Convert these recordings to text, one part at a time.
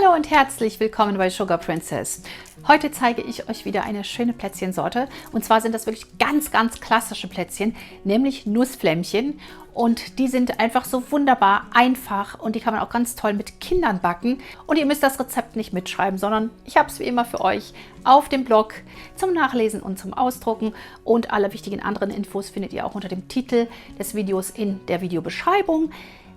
Hallo und herzlich willkommen bei Sugar Princess. Heute zeige ich euch wieder eine schöne Plätzchensorte. Und zwar sind das wirklich ganz klassische Plätzchen, nämlich Nussflämmchen. Und die sind einfach so wunderbar einfach und die kann man auch ganz toll mit Kindern backen. Und ihr müsst das Rezept nicht mitschreiben, sondern ich habe es wie immer für euch auf dem Blog zum Nachlesen und zum Ausdrucken. Und alle wichtigen anderen Infos findet ihr auch unter dem Titel des Videos in der Videobeschreibung.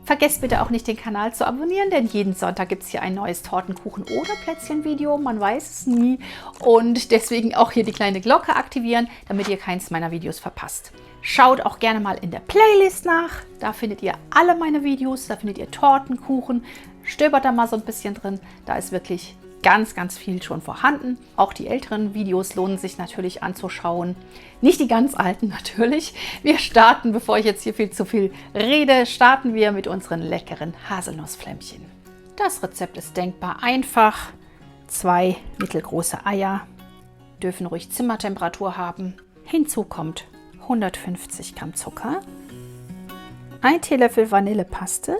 Vergesst bitte auch nicht, den Kanal zu abonnieren, denn jeden Sonntag gibt es hier ein neues Tortenkuchen- oder Plätzchen-Video. Man weiß es nie. Und deswegen auch hier die kleine Glocke aktivieren, damit ihr keins meiner Videos verpasst. Schaut auch gerne mal in der Playlist nach. Da findet ihr alle meine Videos. Da findet ihr Tortenkuchen. Stöbert da mal so ein bisschen drin. Da ist wirklich ganz viel schon vorhanden. Auch die älteren Videos lohnen sich natürlich anzuschauen. Nicht die ganz alten natürlich. Wir starten, bevor ich jetzt hier viel zu viel rede, starten wir mit unseren leckeren Haselnussflämmchen. Das Rezept ist denkbar einfach. 2 mittelgroße Eier, dürfen ruhig Zimmertemperatur haben. Hinzu kommt 150 Gramm Zucker, 1 Teelöffel Vanillepaste,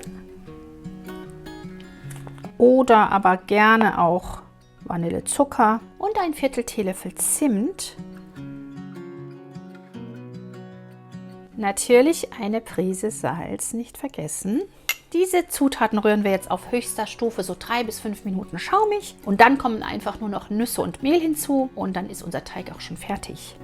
oder aber gerne auch Vanillezucker und ein Viertel Teelöffel Zimt. Natürlich eine Prise Salz, nicht vergessen. Diese Zutaten rühren wir jetzt auf höchster Stufe so 3 bis 5 Minuten schaumig. Und dann kommen einfach nur noch Nüsse und Mehl hinzu und dann ist unser Teig auch schon fertig.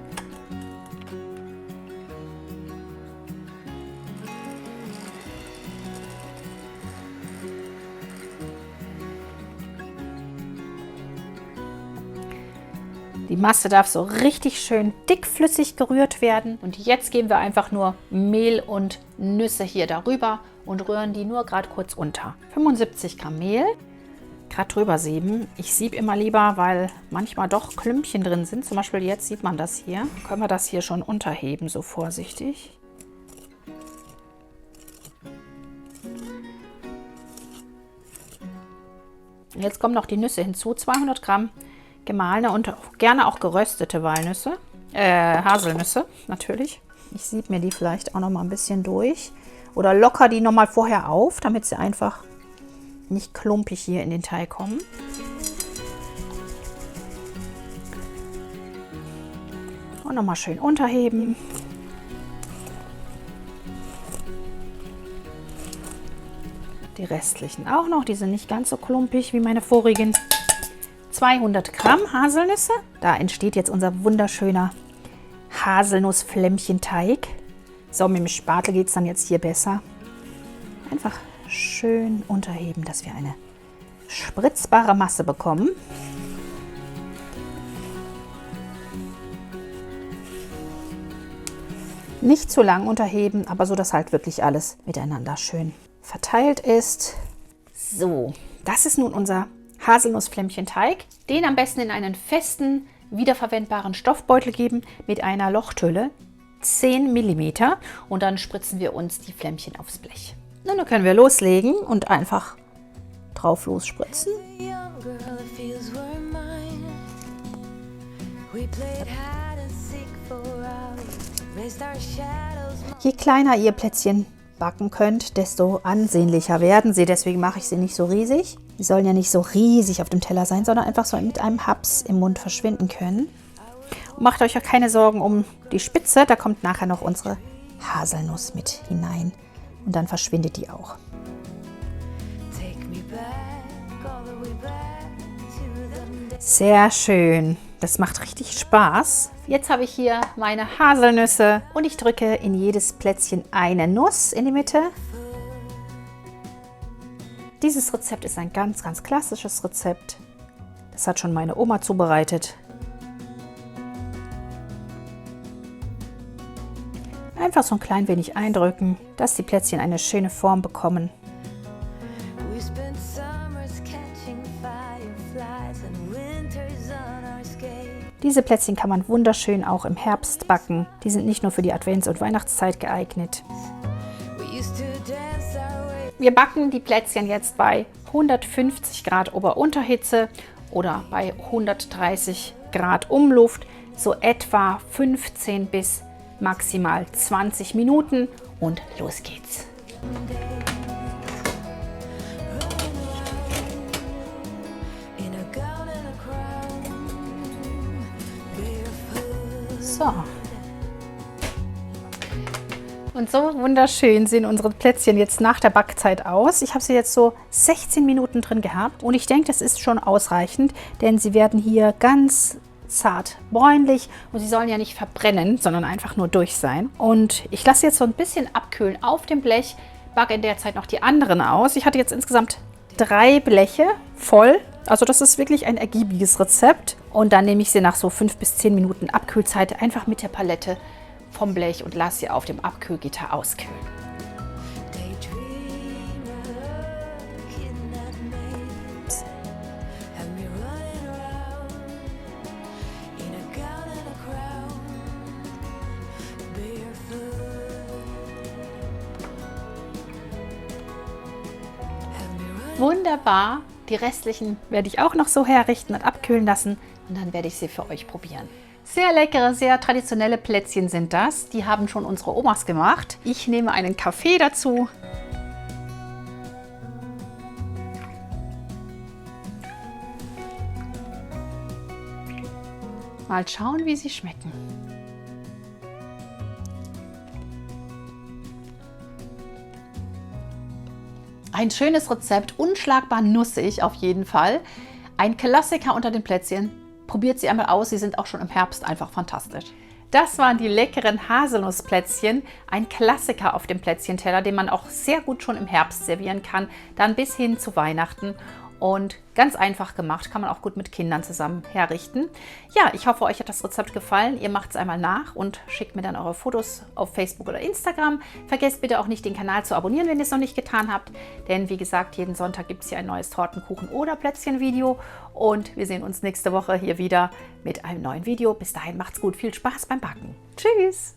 Die Masse darf so richtig schön dickflüssig gerührt werden. Und jetzt geben wir einfach nur Mehl und Nüsse hier darüber und rühren die nur gerade kurz unter. 75 Gramm Mehl, gerade drüber sieben. Ich siebe immer lieber, weil manchmal doch Klümpchen drin sind. Zum Beispiel jetzt sieht man das hier. Können wir das hier schon unterheben, so vorsichtig. Jetzt kommen noch die Nüsse hinzu, 200 Gramm. Gemahlene und gerne auch geröstete Walnüsse, Haselnüsse natürlich. Ich siebe mir die vielleicht auch noch mal ein bisschen durch oder locker die noch mal vorher auf, damit sie einfach nicht klumpig hier in den Teig kommen. Und noch mal schön unterheben. Die restlichen auch noch, die sind nicht ganz so klumpig wie meine vorigen. 200 Gramm Haselnüsse. Da entsteht jetzt unser wunderschöner Haselnussflämmchenteig. So, mit dem Spatel geht es dann jetzt hier besser. Einfach schön unterheben, dass wir eine spritzbare Masse bekommen. Nicht zu lang unterheben, aber so, dass halt wirklich alles miteinander schön verteilt ist. So, das ist nun unser Haselnussflämmchenteig. Den am besten in einen festen, wiederverwendbaren Stoffbeutel geben mit einer Lochtülle, 10 mm, und dann spritzen wir uns die Flämmchen aufs Blech. Und dann können wir loslegen und einfach drauf losspritzen. Je kleiner ihr Plätzchen backen könnt, desto ansehnlicher werden sie. Deswegen mache ich sie nicht so riesig. Die sollen ja nicht so riesig auf dem Teller sein, sondern einfach so mit einem Haps im Mund verschwinden können. Und macht euch auch keine Sorgen um die Spitze. Da kommt nachher noch unsere Haselnuss mit hinein. Und dann verschwindet die auch. Sehr schön. Das macht richtig Spaß. Jetzt habe ich hier meine Haselnüsse und ich drücke in jedes Plätzchen eine Nuss in die Mitte. Dieses Rezept ist ein ganz klassisches Rezept. Das hat schon meine Oma zubereitet. Einfach so ein klein wenig eindrücken, dass die Plätzchen eine schöne Form bekommen. Diese Plätzchen kann man wunderschön auch im Herbst backen. Die sind nicht nur für die Advents- und Weihnachtszeit geeignet. Wir backen die Plätzchen jetzt bei 150 Grad Ober-Unterhitze oder bei 130 Grad Umluft, so etwa 15 bis maximal 20 Minuten und los geht's. So. Und so wunderschön sehen unsere Plätzchen jetzt nach der Backzeit aus. Ich habe sie jetzt so 16 Minuten drin gehabt und ich denke, das ist schon ausreichend, denn sie werden hier ganz zart bräunlich und sie sollen ja nicht verbrennen, sondern einfach nur durch sein. Und ich lasse jetzt so ein bisschen abkühlen auf dem Blech, backe in der Zeit noch die anderen aus. Ich hatte jetzt insgesamt 3 Bleche voll. Also das ist wirklich ein ergiebiges Rezept. Und dann nehme ich sie nach so 5 bis 10 Minuten Abkühlzeit einfach mit der Palette vom Blech und lasse sie auf dem Abkühlgitter auskühlen. Wunderbar. Die restlichen werde ich auch noch so herrichten und abkühlen lassen und dann werde ich sie für euch probieren. Sehr leckere, sehr traditionelle Plätzchen sind das. Die haben schon unsere Omas gemacht. Ich nehme einen Kaffee dazu. Mal schauen, wie sie schmecken. Ein schönes Rezept, unschlagbar nussig auf jeden Fall. Ein Klassiker unter den Plätzchen. Probiert sie einmal aus, sie sind auch schon im Herbst einfach fantastisch. Das waren die leckeren Haselnussplätzchen, ein Klassiker auf dem Plätzchenteller, den man auch sehr gut schon im Herbst servieren kann, dann bis hin zu Weihnachten. Und ganz einfach gemacht, kann man auch gut mit Kindern zusammen herrichten. Ja, ich hoffe, euch hat das Rezept gefallen. Ihr macht es einmal nach und schickt mir dann eure Fotos auf Facebook oder Instagram. Vergesst bitte auch nicht, den Kanal zu abonnieren, wenn ihr es noch nicht getan habt. Denn wie gesagt, jeden Sonntag gibt es hier ein neues Tortenkuchen- oder Plätzchen-Video. Und wir sehen uns nächste Woche hier wieder mit einem neuen Video. Bis dahin macht's gut, viel Spaß beim Backen. Tschüss!